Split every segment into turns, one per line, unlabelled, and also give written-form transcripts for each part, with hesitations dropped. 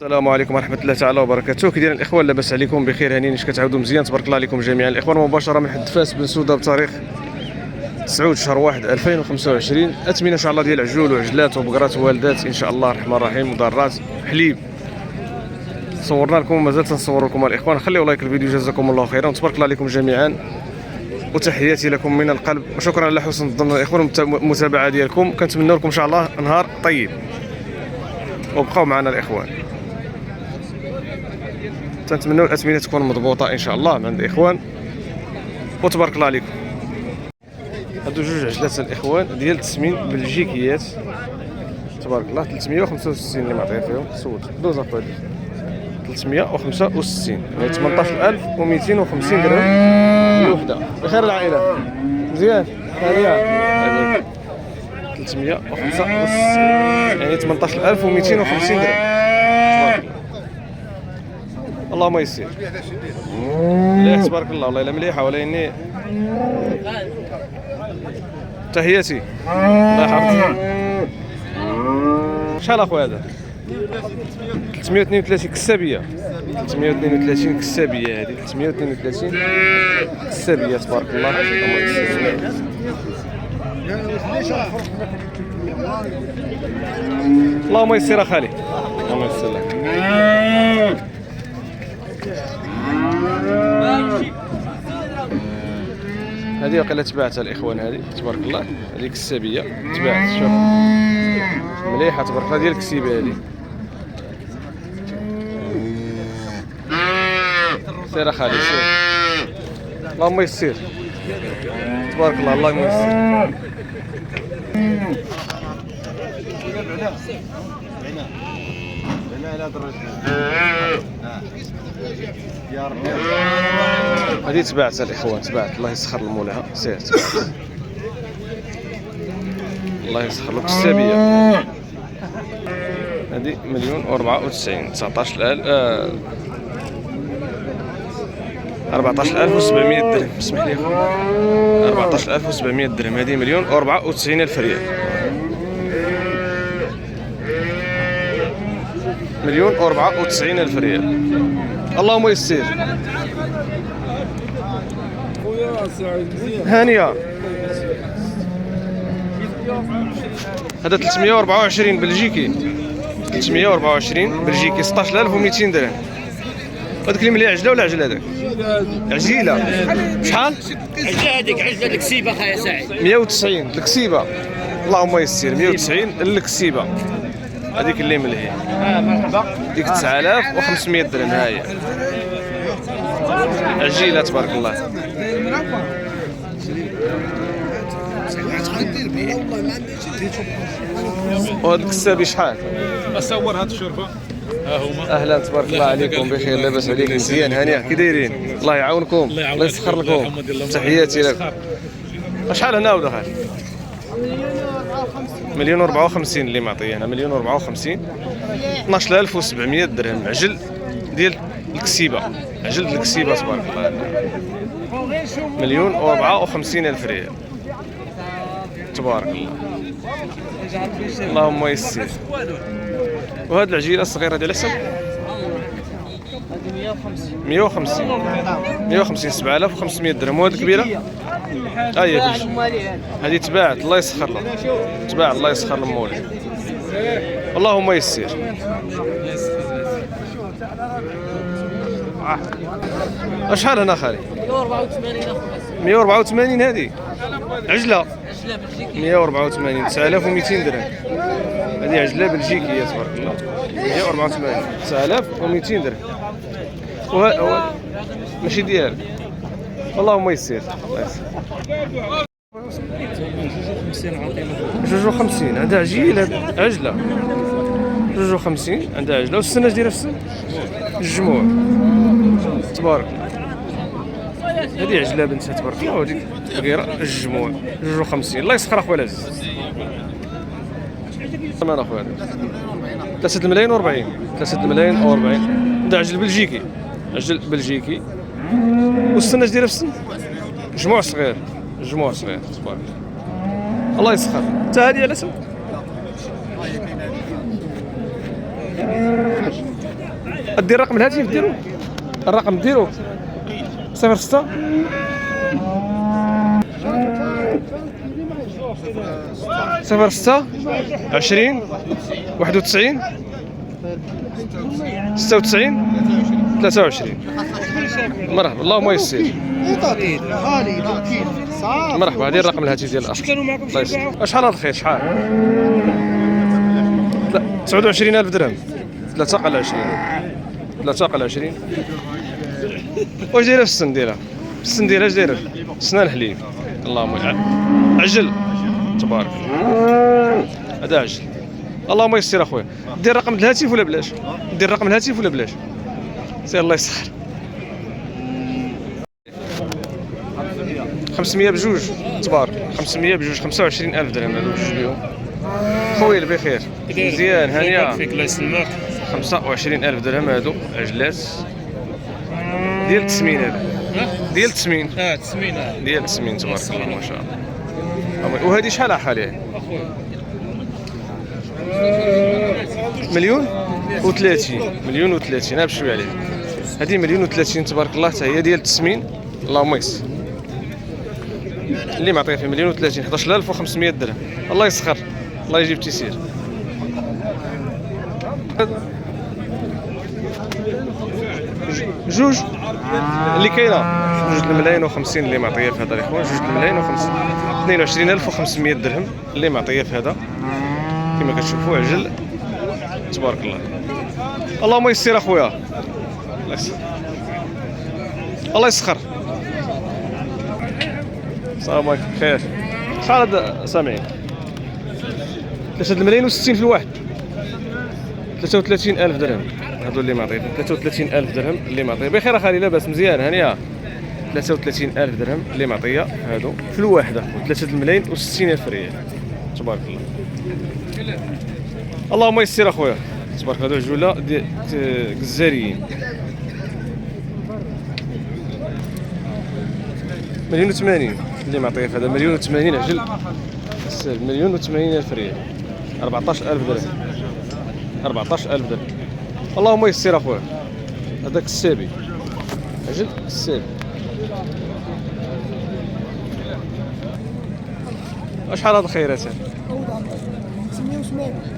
السلام عليكم ورحمة الله تعالى وبركاته. كي دايرين الاخوان؟ لاباس عليكم؟ بخير هانيين؟ اش كتعاودوا مزيان؟ تبارك الله عليكم جميعا. الاخوان مباشرة من حد فاس بن سوده بتاريخ 9 شهر 1 2025. اثمنة ان شاء الله ديال عجول وعجلات وبقرات والدات ان شاء الله الرحمن الرحيم، مضرات حليب. صورنا لكم ومازال تنصور لكم الاخوان. خليوا لايك الفيديو جزاكم الله خيرا وتبارك الله عليكم جميعا، وتحياتي لكم من القلب وشكرا على حسن الظن الاخوان المتابعة ديالكم. كنتمنى لكم ان شاء الله نهار طيب وبقاو معنا الاخوان. تنتمنوا الاثمنه تكون مضبوطه ان شاء الله من عند الاخوان وتبارك الله عليكم. هادو جوج عجلات الاخوان ديال التسمين بلجيكيات تبارك الله، 365 اللي معطيه فيهم. سود دوز ابو هادي 365 يعني 18250 درهم الوحده. بخير العائله مزيان هانيه 365 يعني 18250 درهم. اللهم يسير. مليح تبارك الله، والله الا مليحه ولا اني تحياتي الله يحفظك. شحال اخويا هذا؟ 332 كسابيه، 332 كسابيه هذه، 332 كسابيه تبارك الله. اللهم يسير. اللهم يسير اخالي، اللهم يسير لك. هذه وقيلا تباعتها الاخوان، هذه تبارك الله، هذيك السابيه تباعت. شوف مليحه تبارك الله ديال الكسيبه هذه. سير اخالي سير، اللهم يسير تبارك الله، اللهم يسير. هذه تباعت الاخوان، تباعت. الله يسخر المولاها. سير تباعت، الله يسخر لك السابيه. هذه 1,094 19000 14700 درهم. اسمح لي 14700 درهم. هذه 1,094,000 ريال. 1,094,000 ريال. اللهم يسير. هانيه هذا 324 بلجيكي، 324 بلجيكي 16200 درهم. هذاك اللي ملي عجله ولا عجله؟ هذاك عجيله. شحال؟
عجله هذيك، عجله الكسيبه خايا سعيد.
190 الكسيبه. اللهم يسير. 190 الكسيبه هذيك اللي ملهي.
مرحبا.
ديك 9500 درهم. ها هي عجيله تبارك الله. وهاد الكسابي شحال؟
اصور هاد الشرفه ها هما.
اهلا تبارك الله عليكم، بخير لاباس عليكم مزيان هانيه؟ كي دايرين؟ الله يعاونكم، الله يسخر لكم. تحياتي لك. شحال هنا ودخل؟ 1,054 اللي معطيه هنا. 1,054 12700 درهم. عجل ديال الكسيبه، عجل الكسيبه تبارك الله. 1,054,000 ريال تبارك الله، اللهم يسير. وهاد العجيله الصغيره ديال حسب 150 150 7500 درهم. وهاد الكبيره ها هي هذه تباعت. الله يسخر لهم، تباع. الله يسخر لهم مولاي، اللهم يسير. شحال هنا خالي؟ 184 هذه عجله 184 9200 درهم. هذه عجله بلجيكيه تبارك الله. 184 9200 درهم. وهذا ماشي ديالك. اللهم يسير. الله يسير. 52 عندها عجيله، عجله 52 عندها عجله. والسنه اش دايره في السن؟ الجموع تبارك الله. هذه عجله بنتها تبارك الله، وهذيك غير الجموع 52. الله يسخر اخويا العزيز. تمام اخويا 3,040 3,040. هذا عجل بلجيكي، عجل بلجيكي. والسنه اش دايره في السن؟ جموع صغير، جموع صغير تبارك الله. الله يسخر. حتى هذه على سن دير رقم الهاتف ديرو، الرقم ديرو 06 06 20 91 96 23. مرحبا، اللهم يسر. مرحبا، هذه الرقم الهاتف ديال الاخ. الله يسر. شحال هذا الخير؟ شحال؟ 29000 درهم. 3 قل 20. 3 قل 20. واش دايره في السن ديالها؟ السن ديالها اش دايره؟ سنان حليب. اللهم عجل تبارك الله. هذا عجل. اللهم يسر اخويا. دير رقم الهاتف ولا بلاش؟ دير رقم الهاتف ولا بلاش؟ سير الله يسخر. 500 بجوج تبارك. 500 بجوج 25000 درهم هذو بجوج بيهم. خويا بخير مزيان هانيه
فيك الله يسلمك.
25000 درهم هذو عجلات ديال التسمين. هذا ديال التسمين.
التسمين
ديال التسمين تبارك الله ما شاء الله. وهذه شحال حاليا؟ مليون و30. مليون و30 انا بشوي عليه. هذه مليون و30 تبارك الله حتى هي ديال التسمين. اللهم يسر. اللي معطيه في مليون و30 11500 درهم. الله يسخر، الله يجيب تيسير. جوج اللي كاينه جوج الملايين و50 اللي معطيه في هذا الاخوان. جوج الملايين و50 22500 درهم اللي معطيه في هذا كما كتشوفوا عجل تبارك الله. اللهم يسر اخويا. الله يسر. الله يسخر. السلام عليكم بخير. شحال هذا سامعين؟ 3 ملايين و60 في الواحد. 33000 درهم هادو اللي معطيه. 33000 درهم اللي معطيه. بخير اخالي لاباس مزيان هانيه. 33000 درهم اللي معطيه هادو في الواحد اخو. 3 ملايين و60 الف ريال تبارك الله. اللهم يسر اخويا تبارك. هادو عجوله ديال جزاريين. مليون و80 اللي معطيه في هذا. مليون و80 عجل السال. مليون و80 الف ريال. 14000 درهم. 14000 درهم. اللهم يسر اخويا. هذاك السابي عجل السابي. شحال هذا الخيرات؟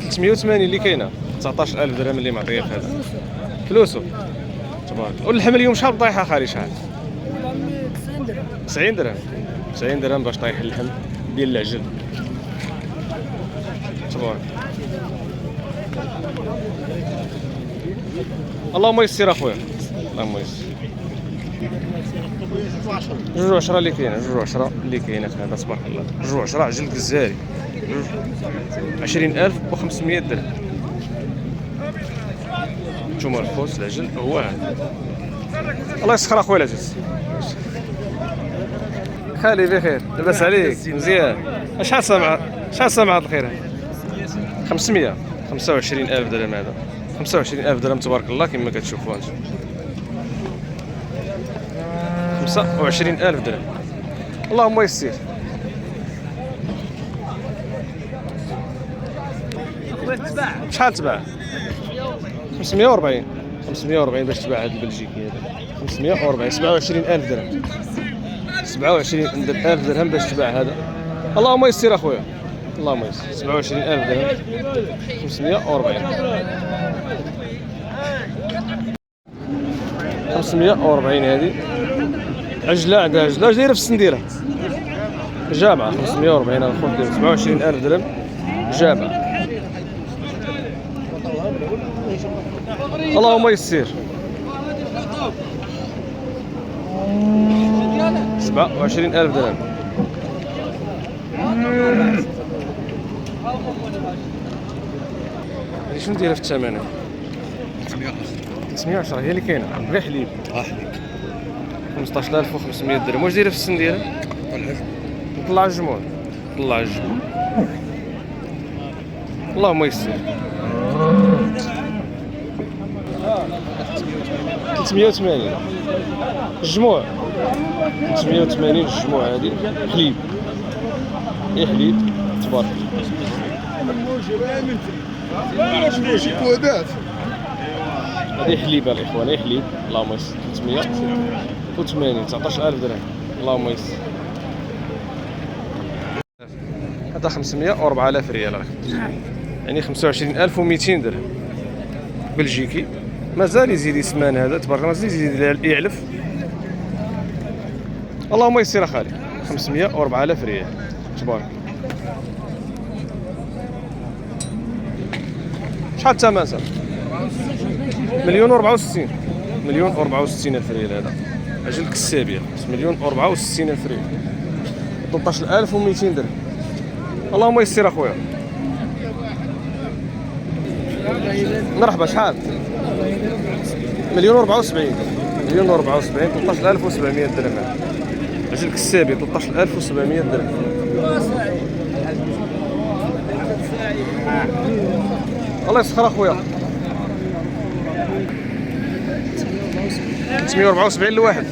380 اللي كاينه. 19000 درهم اللي معطيه في هذا. فلوسه تبارك الله. واللحم اليوم شحال طايحه خالي؟ شحال؟ 90 درهم. 90 درهم باش طايح اللحم ديال العجل تبارك. اللهم يسر اخويا. اللهم يسر. جوج 10 اللي كاينه. جوج 10 اللي كاينه في هذا تبارك الله. جوج 10 عجل جزاري. 20500 درهم. نتوما الخوص العجل هو هذا. الله يسخر اخويا العزيز. خالي بخير لاباس عليك مزيان. شحال سامع؟ شحال سامع هذا الخير؟ 500 25000 درهم هذا. 25000 درهم تبارك الله كما كتشوفوا انتم. 25000 درهم. اللهم يسر. شحال تباع؟ 540. 540 باش تباع هذا البلجيكي هذا. 540 27000 درهم. 27000 درهم باش تباع هذا. اللهم يسر اخويا. اللهم يسر. 27000 درهم. 540. 540 هذه عجله. عندها عجله. اش دايره في السن ديالها؟ جامعه. 540 الخوت ديال 27000 درهم جامعه. اللهم يسر. 27000 درهم. شنو دايره في الثمن؟ 310 هي اللي كاينه غير حليب.
حليب
15500 درهم. واش دايره في السن ديالها؟ طلع الجمول. طلع الجمول. اللهم يسر. 380 الجموع. 380 الجموع هذه حليب. اي حليب تبارك. هذه حليبه الاخوان، هي حليب اللهم يسر 380 19000 درهم اللهم يسر. هذا 500 و 4000 ريال يعني 25200 درهم بلجيكي. مازال يزيد يسمان هذا تبارك الله، مازال يزيد يعلف اللهم يسر اخالي. 500 و 4000 ريال تبارك. شحال الثمن صافي؟ 1,064 1,064,000 ريال. هذا اجل كسابيه 1,064,000 ريال 13200 درهم اللهم يسر اخويا. مرحبا شحال؟ 1,074 1,074 13700 درهم. اجل كسابيه 13700 درهم. الله يسخر اخويا. 374 لواحد.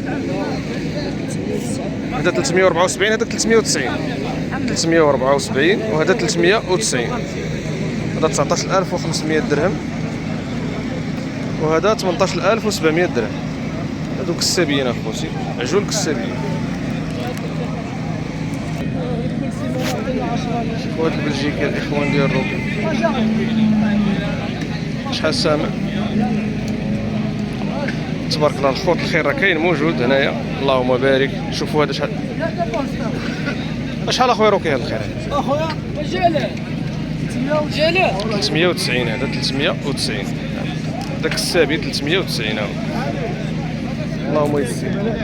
هذا 374 هذا 390 374 وهذا 390. هذا 19500 درهم وهذا 18700 درهم. هذوك السابيين اخوتي، عجول كسابيين. شوفوا هاد البلجيكي الاخوان ديال الروبي شحال سامع تبارك الله. الخوت الخير راه كاين موجود هنايا اللهم بارك. شوفوا هذا شحال اخويا روكي هذا الخير؟
اخويا جاله
390. هذا 390. داك السابي 390 هاو اللهم يسر.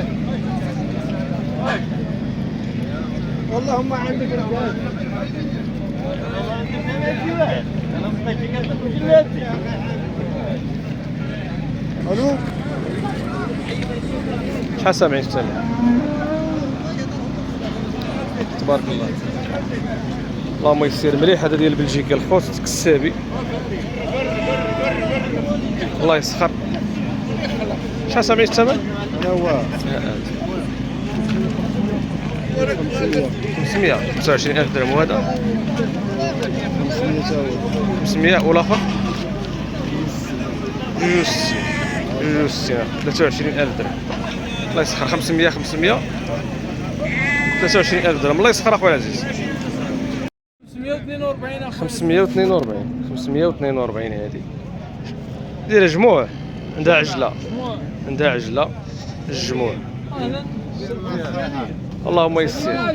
والله ما عندك رجال. الو
شحال سامعين الثمن تبارك الله اللهم يسر. مليح هذا ديال بلجيكا الخوت كسابي الله يسخر. شحال سامعين الثمن؟
هو
525,000 درهم. وهذا 500 والاخر 23,000 درهم الله يسخر. 500 23,000 درهم الله يسخر اخويا العزيز. 542 هذه دير جموع عندها عجله الجموع اللهم يسر.